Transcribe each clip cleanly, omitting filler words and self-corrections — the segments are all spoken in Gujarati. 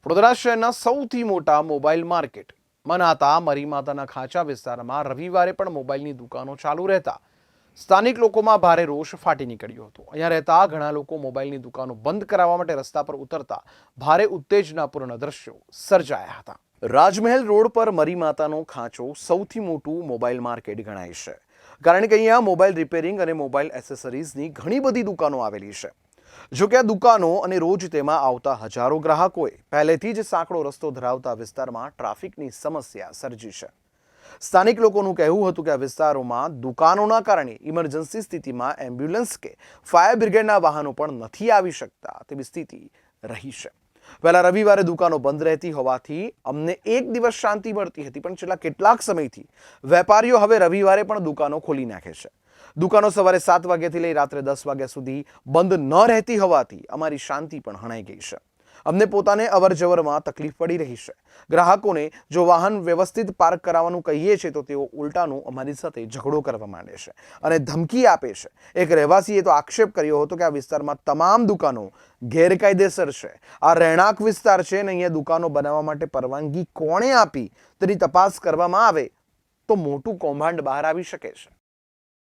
વડોદરા શહેરના સૌથી મોટા મોબાઈલ માર્કેટ મનાતા મરીમાતાના ખાંચા વિસ્તારમાં રવિવારે પણ મોબાઈલની દુકાનો ચાલુ રહેતા સ્થાનિક લોકોમાં ભારે રોષ ફાટી નીકળ્યો હતો। અહીંયા રહેતા ઘણા લોકો મોબાઈલની દુકાનો બંધ કરાવવા માટે રસ્તા પર ઉતરતા ભારે ઉત્તેજનાપૂર્ણ દ્રશ્યો સર્જાયા હતા। રાજમહેલ રોડ પર મરીમાતાનો ખાંચો સૌથી મોટું મોબાઈલ માર્કેટ ગણાય છે, કારણ કે અહીંયા મોબાઈલ રિપેરિંગ અને મોબાઈલ એસેસરીઝની ઘણી બધી દુકાનો આવેલી છે। જો કે આ દુકાનો અને રોજ તેમાં આવતા હજારો ગ્રાહકોએ પહેલેથી જ સાંકડો રસ્તો ધરાવતા વિસ્તારમાં ટ્રાફિકની સમસ્યા સર્જી છે। સ્થાનિક લોકોનું કહેવું હતું કે આ વિસ્તારોમાં દુકાનોના કારણે ઇમરજન્સી સ્થિતિમાં એમ્બ્યુલન્સ કે ફાયર બ્રિગેડના વાહનો પણ નથી આવી શકતા તેવી સ્થિતિ રહી છે। પહેલા રવિવારે દુકાનો બંધ રહેતી હોવાથી અમને એક દિવસ શાંતિ મળતી હતી, પણ છેલ્લા કેટલાક સમયથી વેપારીઓ હવે રવિવારે પણ દુકાનો ખોલી નાખે છે। દુકાનો સવારે 7 વાગ્યાથી લઈ રાત્રે 10 વાગ્યા સુધી બંધ ન રહેતી હોવાથી અમારી શાંતિ પણ હણાઈ ગઈ છે। અમને પોતાને અવરજવરમાં તકલીફ પડી રહી છે। ગ્રાહકોને જો વાહન વ્યવસ્થિત પાર્ક કરાવવાનું કહીએ છીએ તો તેઓ ઉલટાનું અમારી સાથે ઝઘડો કરવા માંડે છે અને ધમકી આપે છે। એક રહેવાસીએ તો આક્ષેપ કર્યો હતો કે આ વિસ્તારમાં તમામ દુકાનો ગેરકાયદેસર છે, આ રહેણાંક વિસ્તાર છે અને અહીંયા દુકાનો બનાવવા માટે પરવાનગી કોણે આપી તેની તપાસ કરવામાં આવે તો મોટું કૌભાંડ બહાર આવી શકે છે।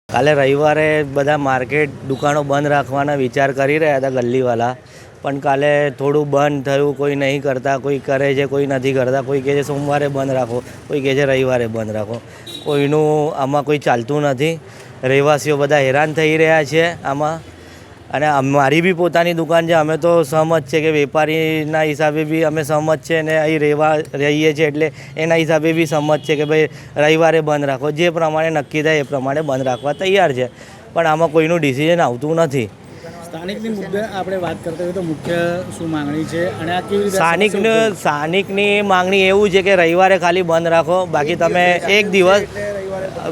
કાલે રવિવારે બધા માર્કેટ દુકાનો બંધ રાખવાના વિચાર કરી રહ્યા હતા ગલ્લીવાળા, પણ કાલે થોડું બંધ થયું। કોઈ નહીં કરતા, કોઈ કરે છે, કોઈ નથી કરતા। કોઈ કહે છે સોમવારે બંધ રાખો, કોઈ કહે છે રવિવારે બંધ રાખો। કોઈનું આમાં કોઈ ચાલતું નથી। રહેવાસીઓ બધા હેરાન થઈ રહ્યા છે આમાં। અને મારી બી પોતાની દુકાન છે, અમે તો સહમત છે કે વેપારીના હિસાબે બી અમે સહમત છે ને અહીં રહીએ છીએ એટલે એના હિસાબે બી સહમત છે કે ભાઈ રવિવારે બંધ રાખો। જે પ્રમાણે નક્કી થાય એ પ્રમાણે બંધ રાખવા તૈયાર છે, પણ આમાં કોઈનું ડિસિઝન આવતું નથી। સ્થાનિકની મુદ્દે આપણે વાત કરતા હોય તો મુખ્ય શું માંગણી છે અને આ કેવી રીતે સ્થાનિકની માંગણી એવું છે કે રવિવારે ખાલી બંધ રાખો, બાકી તમે એક દિવસ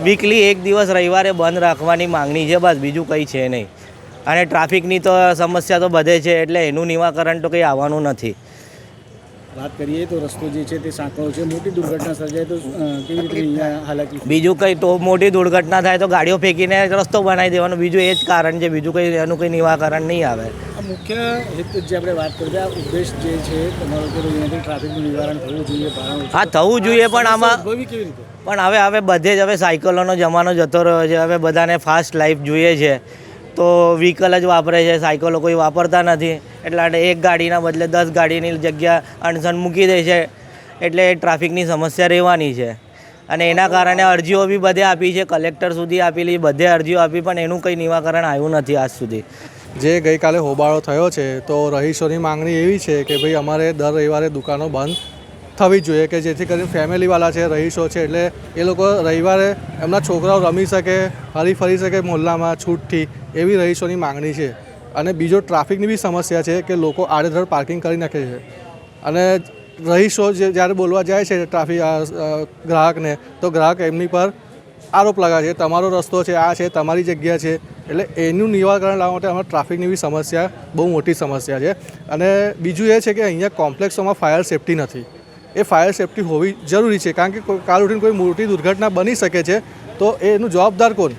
વીકલી એક દિવસ રવિવારે બંધ રાખવાની માંગણી છે, બસ બીજું કંઈ છે નહીં। અને ટ્રાફિકની તો સમસ્યા તો બધે છે, એટલે એનું નિવારણ તો કંઈ આવવાનું નથી। વાત કરીએ તો રસ્તો જે છે તે સાંકડો છે, મોટી દુર્ઘટના સર્જાય તો કેવી રીતે હાલાકી? બીજું કંઈ તો મોટી દુર્ઘટના થાય તો ગાડીઓ ફેંકીને રસ્તો બનાવી દેવાનો, બીજું એ જ કારણ છે, બીજું કંઈ એનું કંઈ નિવારણ નહીં આવે। આ મુખ્ય હેતુ જે આપણે વાત કરીએ, આ ઉદ્દેશ જે છે તમારો કે અહીંયાથી ટ્રાફિકનું નિવારણ થવું જોઈએ, હા થવું જોઈએ, પણ આમાં કેવી રીતે? પણ હવે બધે જ હવે સાયકલોનો જમાનો જતો રહ્યો છે। હવે બધાને ફાસ્ટ લાઈફ જોઈએ છે, તો વ્હીકલ જ વાપરે છે, સાયકલો કોઈ વાપરતા નથી। એટલે એક ગાડીના બદલે 10 ગાડીની જગ્યા અણસણ મૂકી દે છે, એટલે ટ્રાફિકની સમસ્યા રહેવાની છે। અને એના કારણે અરજીઓ બી બધે આપી છે, કલેક્ટર સુધી આપેલી, બધે અરજીઓ આપી, પણ એનું કંઈ નિવારણ આવ્યું નથી આજ સુધી। જે ગઈકાલે હોબાળો થયો છે તો રહીશોની માંગણી એવી છે કે ભાઈ અમારે દર રવિવારે દુકાનો બંધ થવી જોઈએ, કે જેથી કરીને ફેમિલીવાળા છે, રહીશો છે, એટલે એ લોકો રવિવારે એમના છોકરાઓ રમી શકે, હરી ફરી શકે મોહલ્લામાં છૂટથી, એવી રહીશોની માંગણી છે। અને બીજો ટ્રાફિકની બી સમસ્યા છે કે લોકો આડેધડ પાર્કિંગ કરી નાખે છે, અને રહીશો જ્યારે બોલવા જાય છે ટ્રાફિક ગ્રાહકને તો ગ્રાહક એમની પર આરોપ લગાવે છે, તમારો રસ્તો છે, આ છે, તમારી જગ્યા છે। એટલે એનું નિવારણ લાવવા માટે અમારે ટ્રાફિકની બી સમસ્યા બહુ મોટી સમસ્યા છે। અને બીજું એ છે કે અહીંયા કોમ્પ્લેક્સોમાં ફાયર સેફ્ટી નથી। એ ફાયર સેફ્ટી હોવી જરૂરી છે, કારણ કે કાલ ઉઠીને કોઈ મોટી દુર્ઘટના બની શકે છે તો એનું જવાબદાર કોણ?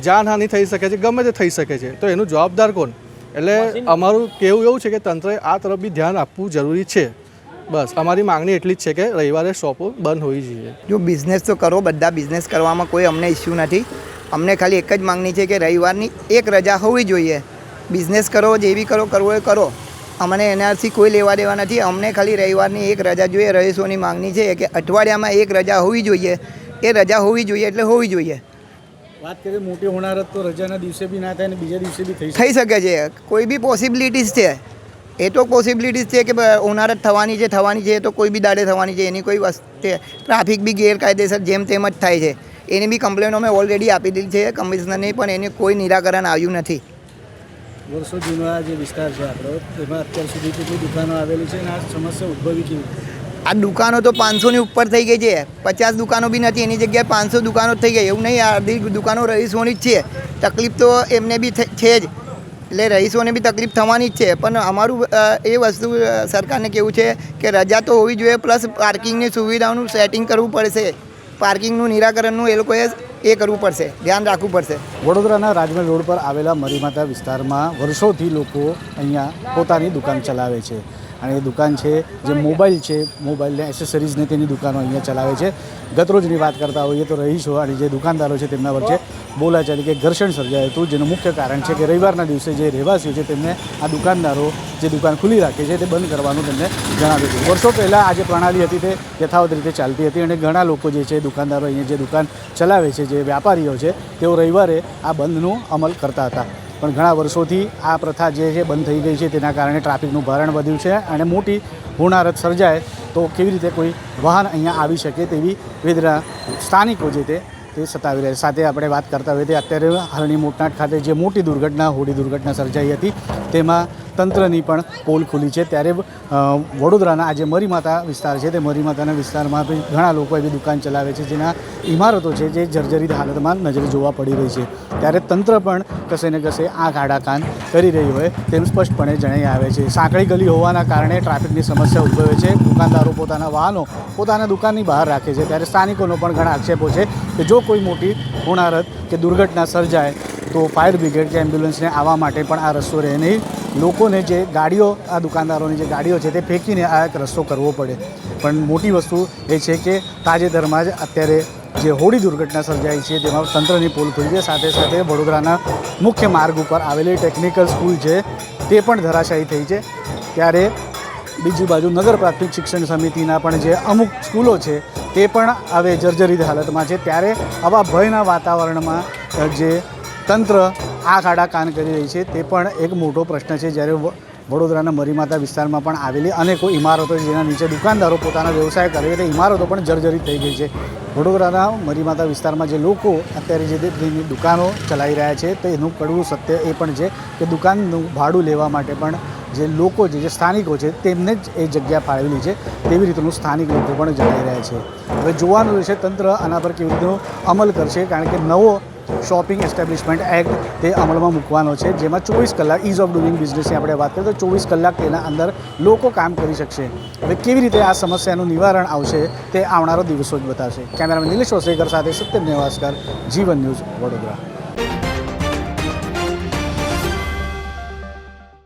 જાનહાનિ થઈ શકે છે, ગમે તે થઈ શકે છે, તો એનું જવાબદાર કોણ? એટલે અમારું કહેવું એવું છે કે તંત્રએ આ તરફ બી ધ્યાન આપવું જરૂરી છે। બસ અમારી માંગણી એટલી જ છે કે રવિવારે શોપો બંધ હોવી જોઈએ। જો બિઝનેસ તો કરો, બધા બિઝનેસ કરવામાં કોઈ અમને ઇસ્યુ નથી। અમને ખાલી એક જ માંગણી છે કે રવિવારની એક રજા હોવી જોઈએ। બિઝનેસ કરો, જે બી કરો, કરવો એ કરો, અમને એનાથી કોઈ લેવા દેવા નથી। અમને ખાલી રવિવારની એક રજા જોઈએ। રહીશોની માંગણી છે કે અઠવાડિયામાં એક રજા હોવી જોઈએ, એ રજા હોવી જોઈએ એટલે હોવી જોઈએ। વાત કરીએ મોટી હોનારત તો રજાના દિવસે બી ના થાય અને બીજા દિવસે બી થઈ શકે છે, કોઈ બી પોસિબિલિટીઝ છે, એ તો પોસિબિલિટીઝ છે કે હોનારત થવાની છે એ તો કોઈ બી દાડે થવાની છે, એની કોઈ વસ્તુ ટ્રાફિક બી ગેરકાયદેસર જેમ તેમ જ થાય છે। એની બી કમ્પ્લેનો અમે ઓલરેડી આપી દીધી છે કમિશનરને, પણ એની કોઈ નિરાકરણ આવ્યું નથી। વર્ષો જૂના જે વિસ્તાર છે આપણો, એમાં અત્યાર સુધી કેટલી દુકાનો આવેલી છે અને આ સમસ્યા ઉદ્ભવી કેવી? આ દુકાનો તો 500ની ઉપર થઈ ગઈ છે। 50 દુકાનો બી નથી, એની જગ્યાએ 500 દુકાનો થઈ ગઈ। એવું નહીં, અડધી દુકાનો રહીશોની જ છે। તકલીફ તો એમને બી છે જ, એટલે રહીશોને બી તકલીફ થવાની જ છે। પણ અમારું એ વસ્તુ સરકારને કેવું છે કે રજા તો હોવી જોઈએ, પ્લસ પાર્કિંગની સુવિધાઓનું સેટિંગ કરવું પડશે। પાર્કિંગનું નિરાકરણનું એ લોકોએ એ કરવું પડશે, ધ્યાન રાખવું પડશે। વડોદરાના રાજમહેલ રોડ પર આવેલા મરીમાતા વિસ્તારમાં વર્ષોથી લોકો અહીંયા પોતાની દુકાન ચલાવે છે અને એ દુકાન છે જે મોબાઈલ છે, મોબાઈલને એસેસરીઝને તેની દુકાનો અહીંયા ચલાવે છે. ગતરોજની વાત કરતા હોઈએ તો રહીશો અને જે દુકાનદારો છે તેમના વચ્ચે બોલાચાલી કે ઘર્ષણ સર્જાયું હતું, જેનું મુખ્ય કારણ છે કે રવિવારના દિવસે જે રહેવાસીઓ છે તેમને આ દુકાનદારો જે દુકાન ખુલ્લી રાખે છે તે બંધ કરવાનું તેમને જણાવ્યું હતું. વર્ષો પહેલાં આ જે પ્રણાલી હતી તે યથાવત રીતે ચાલતી હતી અને ઘણા લોકો જે છે દુકાનદારો અહીંયા જે દુકાન ચલાવે છે, જે વ્યાપારીઓ છે, તેઓ રવિવારે આ બંધનો અમલ કરતા હતા. પણ ઘણા વર્ષોથી આ પ્રથા જે છે બંધ થઈ ગઈ છે, તેના કારણે ટ્રાફિકનું ભારણ વધ્યું છે અને મોટી હોનારત સર્જાય તો કેવી રીતે કોઈ વાહન અહીંયા આવી શકે તેવી વેદના સ્થાનિકો જે તે સતાવી રહ્યા છે. સાથે આપણે વાત કરતા હોઈએ તો અત્યારે હાલની મોટનાટ ખાતે જે મોટી દુર્ઘટના, હોડી દુર્ઘટના સર્જાઈ હતી, તેમાં તંત્રની પણ પોલ ખુલી છે. ત્યારે વડોદરાના આ જે મરીમાતા વિસ્તાર છે, તે મરીમાતાના વિસ્તારમાં બી ઘણા લોકો એવી દુકાન ચલાવે છે જેના ઇમારતો છે જે જર્જરિત હાલતમાં નજરે જોવા પડી રહી છે. ત્યારે તંત્ર પણ કશે ને કશે આંખ આડા કાન કરી રહી હોય તેમ સ્પષ્ટપણે જણાઈ આવે છે. સાંકડી ગલી હોવાના કારણે ટ્રાફિકની સમસ્યા ઉદ્ભવે છે. દુકાનદારો પોતાના વાહનો પોતાના દુકાનની બહાર રાખે છે. ત્યારે સ્થાનિકોનો પણ ઘણા આક્ષેપો છે કે જો કોઈ મોટી હોનારત કે દુર્ઘટના સર્જાય તો ફાયર બ્રિગેડ કે એમ્બ્યુલન્સને આવવા માટે પણ આ રસ્તો રહે નહીં. લોકોને જે ગાડીઓ, આ દુકાનદારોની જે ગાડીઓ છે તે ફેંકીને આ એક રસ્તો કરવો પડે. પણ મોટી વસ્તુ એ છે કે તાજેતરમાં જ અત્યારે જે હોડી દુર્ઘટના સર્જાઈ છે તેમાં તંત્રની પોલ ખુલી છે. સાથે સાથે વડોદરાના મુખ્ય માર્ગ ઉપર આવેલી ટેકનિકલ સ્કૂલ છે તે પણ ધરાશાયી થઈ છે. ત્યારે બીજી બાજુ નગર પ્રાથમિક શિક્ષણ સમિતિના પણ જે અમુક સ્કૂલો છે તે પણ હવે જર્જરિત હાલતમાં છે. ત્યારે આવા ભયના વાતાવરણમાં જે તંત્ર આંખ આડા કાન કરી રહી છે તે પણ એક મોટો પ્રશ્ન છે. જ્યારે વડોદરાના મરીમાતા વિસ્તારમાં પણ આવેલી અનેકો ઇમારતો જેના નીચે દુકાનદારો પોતાના વ્યવસાય કરે છે, તે ઇમારતો પણ જર્જરિત થઈ ગઈ છે. વડોદરાના મરીમાતા વિસ્તારમાં જે લોકો અત્યારે જે દુકાનો ચલાવી રહ્યા છે તો એનું કડવું સત્ય એ પણ છે કે દુકાનનું ભાડું લેવા માટે પણ જે લોકો છે, જે સ્થાનિકો છે, તેમને જ એ જગ્યા ફાળવેલી છે. તેવી રીતનું સ્થાનિક લોકો પણ જણાવી રહ્યા છે. હવે જોવાનું રહેશે તંત્ર આના પર કેવી રીતનો અમલ કરશે, કારણ કે નવો શોપિંગ એસ્ટેબ્લિશમેન્ટ એક્ટ તે અમલમાં મૂકવાનો છે, જેમાં 24 કલાક ઇઝ ઓફ ડુઇંગ બિઝનેસની આપણે વાત કરીએ તો 24 કલાક તેના અંદર લોકો કામ કરી શકશે. હવે કેવી રીતે આ સમસ્યાનું નિવારણ આવશે તે આવનારો દિવસો જ બતાવશે. કેમેરામેન નિલેશ વસેકર સાથે સત્યમ નેવાસકર, જીવન ન્યૂઝ, વડોદરા.